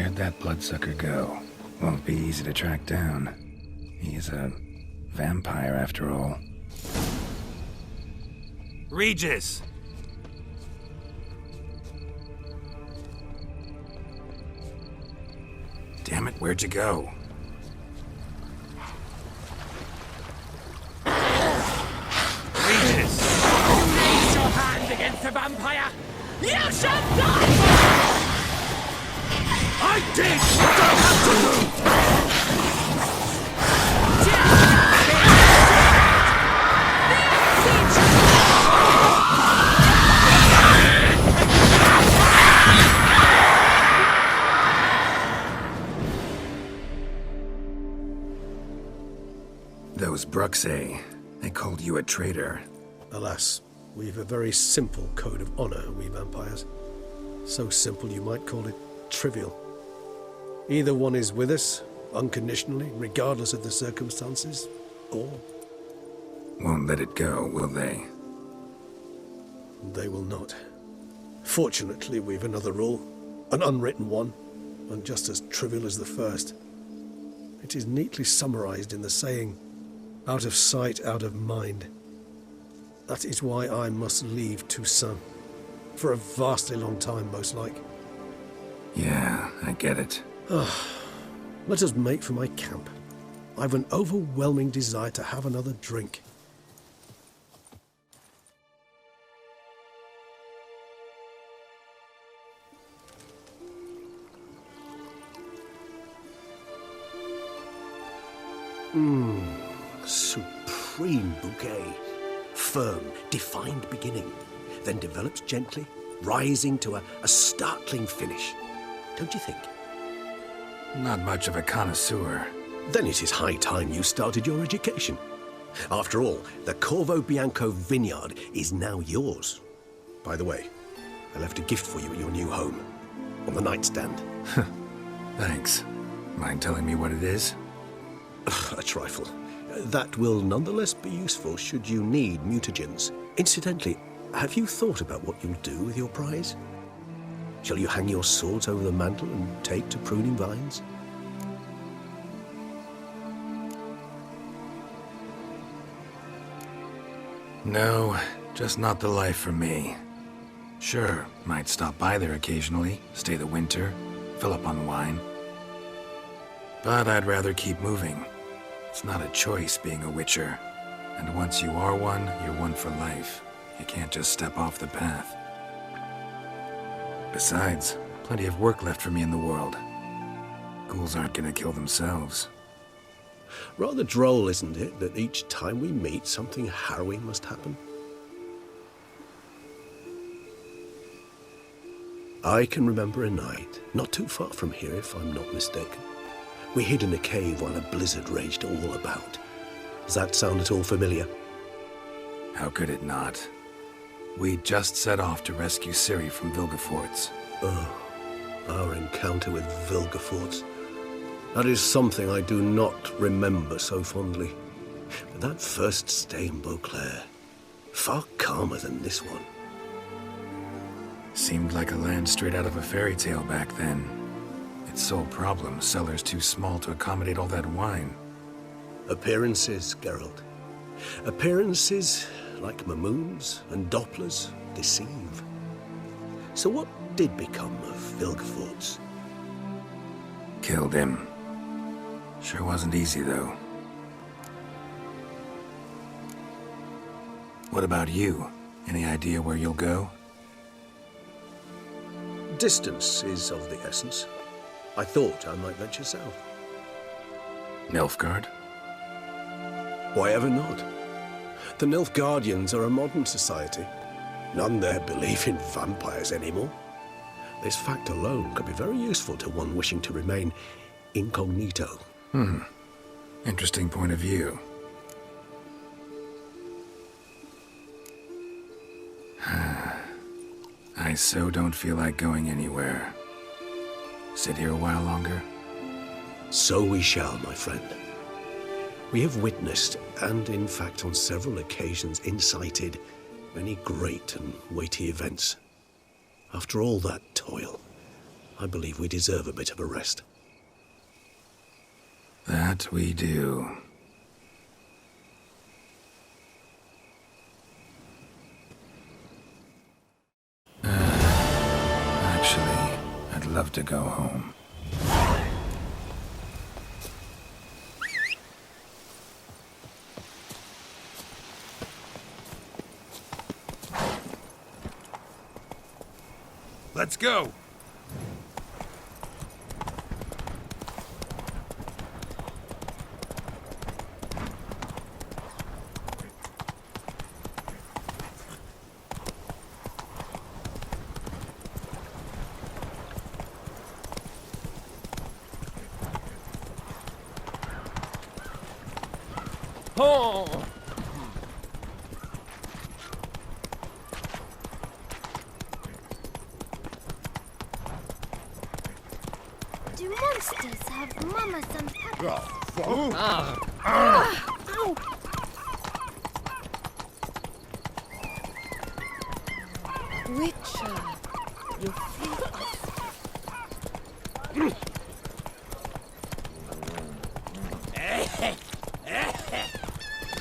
Where'd that bloodsucker go? Won't be easy to track down. He's a vampire after all. Regis! Damn it, where'd you go? Regis! Raise your hand against the vampire! You shall die! I did what I had to do! Those Bruxae, they called you a traitor. Alas, we've a very simple code of honor, we vampires. So simple you might call it trivial. Either one is with us, unconditionally, regardless of the circumstances, or Won't let it go, will they? they will not. Fortunately, we've another rule, an unwritten one, and just as trivial as the first. It is neatly summarized in the saying, out of sight, out of mind. That is why I must leave Toussaint. For a vastly long time, most like. Yeah, I get it. Let us make for my camp. I've an overwhelming desire to have another drink. Supreme bouquet. Firm, defined beginning, then develops gently, rising to a startling finish. Don't you think? Not much of a connoisseur. Then it is high time you started your education. After all, the Corvo Bianco vineyard is now yours. By the way, I left a gift for you at your new home, on the nightstand. Thanks. Mind telling me what it is? A trifle. That will nonetheless be useful should you need mutagens. Incidentally, have you thought about what you'll do with your prize? Shall you hang your swords over the mantle and take to pruning vines? No, just not the life for me. Sure, might stop by there occasionally, stay the winter, fill up on wine. But I'd rather keep moving. It's not a choice being a witcher. And once you are one, you're one for life. You can't just step off the path. Besides, plenty of work left for me in the world. Ghouls aren't gonna kill themselves. Rather droll, isn't it, that each time we meet, something harrowing must happen? I can remember a night, not too far from here if I'm not mistaken. We hid in a cave while a blizzard raged all about. Does that sound at all familiar? How could it not? We just set off to rescue Ciri from Vilgefortz. Oh, our encounter with Vilgefortz. That is something I do not remember so fondly. But that first stay in Beauclair, far calmer than this one. Seemed like a land straight out of a fairy tale back then. Its sole problem, cellar's too small to accommodate all that wine. Appearances, Geralt. Appearances, like Mamoons and Dopplers, deceive. So what did become of Vilgefortz? Killed him. Sure wasn't easy, though. What about you? Any idea where you'll go? Distance is of the essence. I thought I might venture south. Nilfgaard? Why ever not? The Nilfgaardians are a modern society. None there believe in vampires anymore. This fact alone could be very useful to one wishing to remain incognito. Interesting point of view. I so don't feel like going anywhere. Sit here a while longer? So we shall, my friend. We have witnessed, and in fact on several occasions incited, many great and weighty events. After all that toil, I believe we deserve a bit of a rest. That we do. Actually, I'd love to go home. Let's go! Oh! Do monsters have mamas and papas? Witcher, you feel us.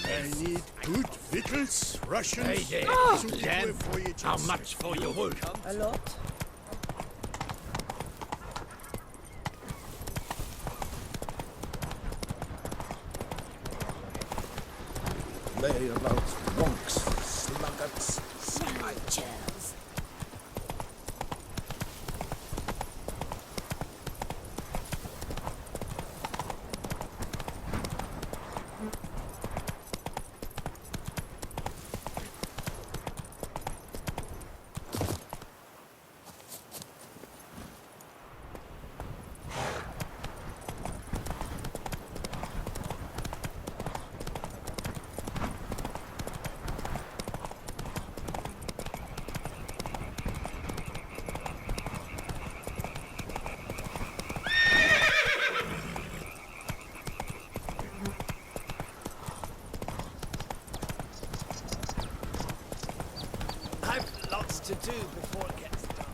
I need good victuals, rations, Hey there, suitable Dan. voyages. How much for your wool? A lot? Lay about wonks, sluggards. Snatchers. I've lots to do before it gets dark.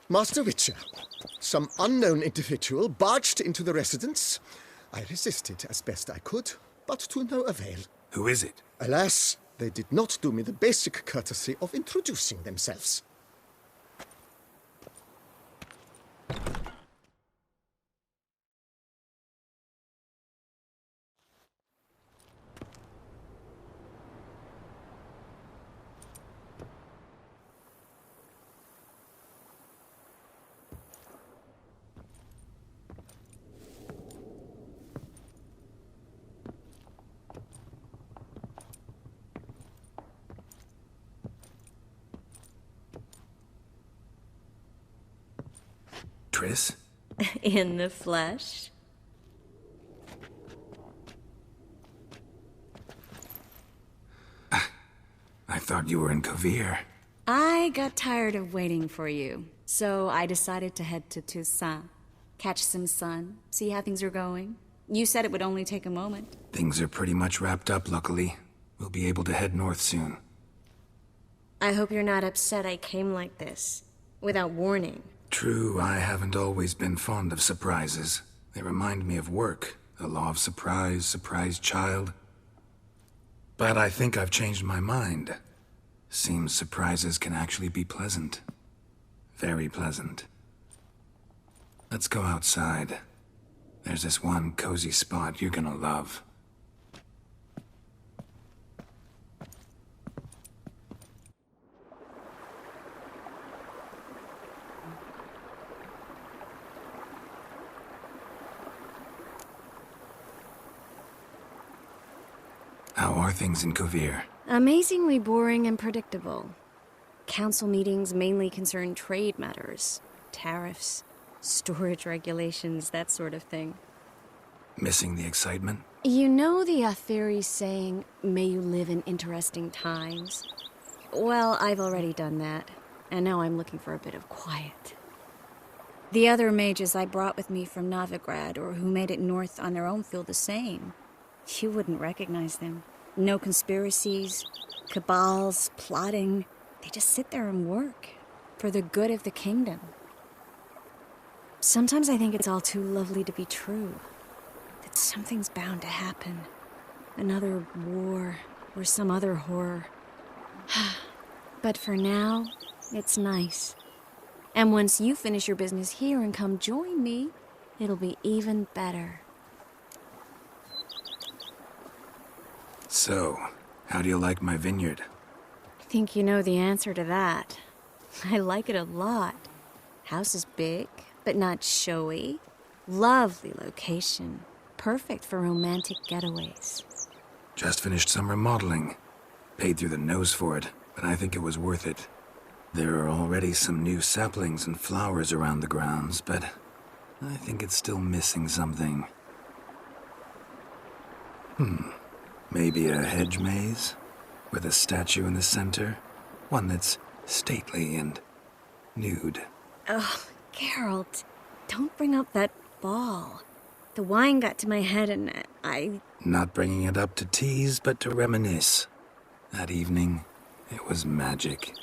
Master Witcher, some unknown individual barged into the residence. I resisted as best I could, but to no avail. Who is it? Alas, they did not do me the basic courtesy of introducing themselves. Triss? In the flesh? I thought you were in Kovir. I got tired of waiting for you, so I decided to head to Toussaint. Catch some sun, see how things are going. You said it would only take a moment. Things are pretty much wrapped up, luckily. We'll be able to head north soon. I hope you're not upset I came like this, without warning. True, I haven't always been fond of surprises. They remind me of work. The law of surprise, surprise child. But I think I've changed my mind. Seems surprises can actually be pleasant. Very pleasant. Let's go outside. There's this one cozy spot you're gonna love. How are things in Kovir? Amazingly boring and predictable. Council meetings mainly concern trade matters, tariffs, storage regulations, that sort of thing. Missing the excitement? You know the Aetheri saying, may you live in interesting times? Well, I've already done that, and now I'm looking for a bit of quiet. The other mages I brought with me from Novigrad or who made it north on their own feel the same. You wouldn't recognize them. No conspiracies, cabals, plotting. They just sit there and work for the good of the kingdom. Sometimes I think it's all too lovely to be true. That something's bound to happen. Another war or some other horror. But for now, it's nice. And once you finish your business here and come join me, it'll be even better. So, how do you like my vineyard? I think you know the answer to that. I like it a lot. House is big, but not showy. Lovely location. Perfect for romantic getaways. Just finished some remodeling. Paid through the nose for it, but I think it was worth it. There are already some new saplings and flowers around the grounds, but I think it's still missing something. Maybe a hedge maze? With a statue in the center? One that's stately and nude. Oh, Geralt, don't bring up that ball. The wine got to my head and I... Not bringing it up to tease, but to reminisce. That evening, it was magic.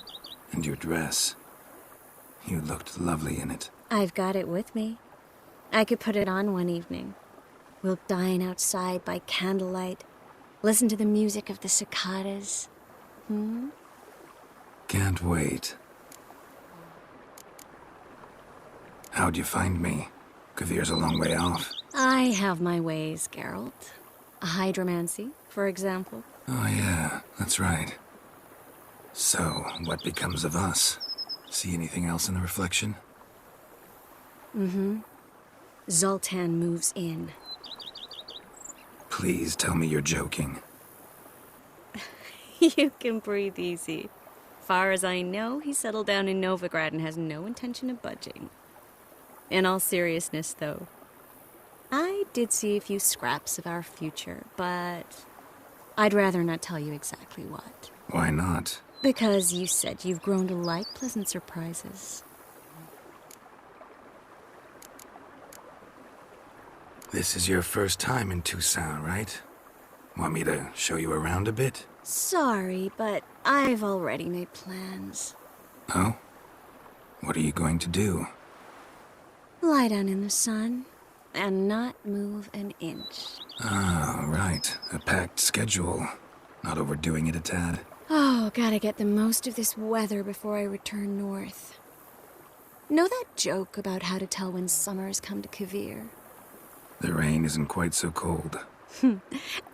And your dress. You looked lovely in it. I've got it with me. I could put it on one evening. We'll dine outside by candlelight, listen to the music of the cicadas. Can't wait. How'd you find me? Kvir's a long way off. I have my ways, Geralt. A hydromancy, for example. Oh yeah, that's right. So, what becomes of us? See anything else in the reflection? Zoltan moves in. Please tell me you're joking. You can breathe easy. Far as I know, he settled down in Novigrad and has no intention of budging. In all seriousness, though, I did see a few scraps of our future, but I'd rather not tell you exactly what. Why not? Because you said you've grown to like pleasant surprises. This is your first time in Toussaint, right? Want me to show you around a bit? Sorry, but I've already made plans. Oh? What are you going to do? Lie down in the sun and not move an inch. Ah, right. A packed schedule. Not overdoing it a tad. Oh, gotta get the most of this weather before I return north. Know that joke about how to tell when summer's come to Kvir? The rain isn't quite so cold.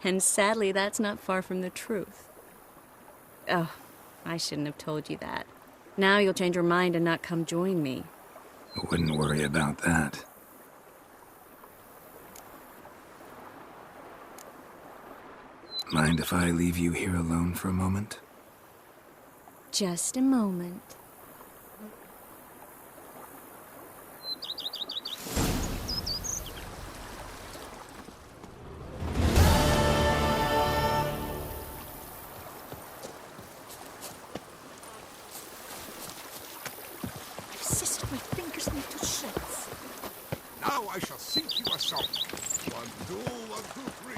And sadly, that's not far from the truth. Oh, I shouldn't have told you that. Now you'll change your mind and not come join me. I wouldn't worry about that. Mind if I leave you here alone for a moment? Just a moment. Sister, my fingers need to shreds. Now I shall sing you a song. 1, 2, 1, 2, 3,